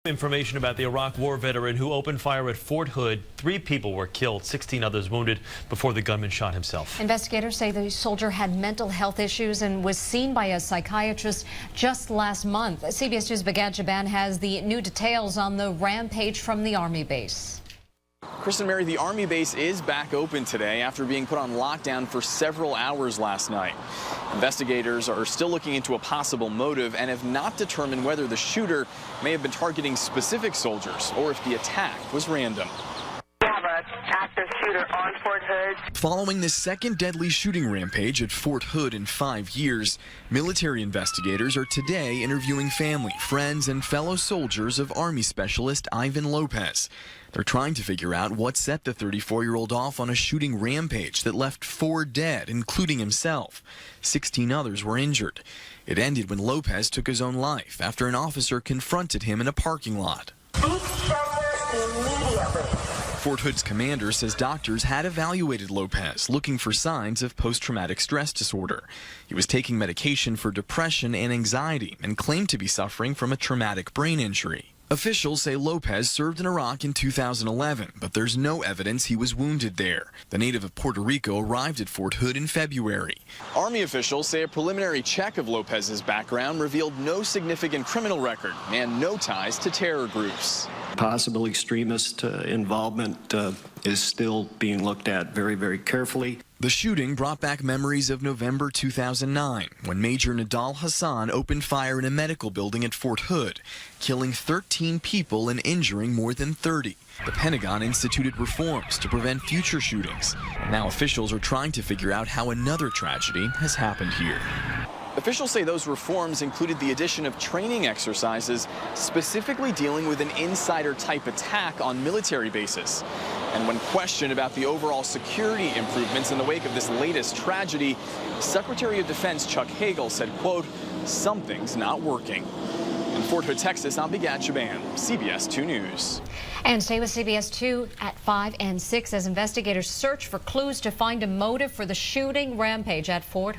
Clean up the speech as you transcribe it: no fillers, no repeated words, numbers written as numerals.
Information about the Iraq War veteran who opened fire at Fort Hood. 3 people were killed, 16 others wounded before the gunman shot himself. Investigators say the soldier had mental health issues and was seen by a psychiatrist just last month. CBS 2's Bigad Shaban has the new details on the rampage from the Army base. Chris and Mary, the Army base is back open today after being put on lockdown for several hours last night. Investigators are still looking into a possible motive and have not determined whether the shooter may have been targeting specific soldiers or if the attack was random. We have an active shooter on Fort Hood. Following the second deadly shooting rampage at Fort Hood in 5 years, military investigators are today interviewing family, friends, and fellow soldiers of Army Specialist Ivan Lopez. They're trying to figure out what set the 34-year-old off on a shooting rampage that left 4 dead, including himself. 16 others were injured. It ended when Lopez took his own life after an officer confronted him in a parking lot. Seek shelter immediately. Fort Hood's commander says doctors had evaluated Lopez, looking for signs of post-traumatic stress disorder. He was taking medication for depression and anxiety and claimed to be suffering from a traumatic brain injury. Officials say Lopez served in Iraq in 2011, but there's no evidence he was wounded there. The native of Puerto Rico arrived at Fort Hood in February. Army officials say a preliminary check of Lopez's background revealed no significant criminal record and no ties to terror groups. Possible extremist involvement is still being looked at very, very carefully. The shooting brought back memories of November 2009, when Major Nadal Hassan opened fire in a medical building at Fort Hood, killing 13 people and injuring more than 30. The Pentagon instituted reforms to prevent future shootings, and now officials are trying to figure out how another tragedy has happened here. Officials say those reforms included the addition of training exercises specifically dealing with an insider-type attack on military bases. And when questioned about the overall security improvements in the wake of this latest tragedy, Secretary of Defense Chuck Hagel said, quote, "Something's not working." In Fort Hood, Texas, I'm Bigad Shaban, CBS 2 News. And stay with CBS 2 at 5 and 6 as investigators search for clues to find a motive for the shooting rampage at Fort Hood.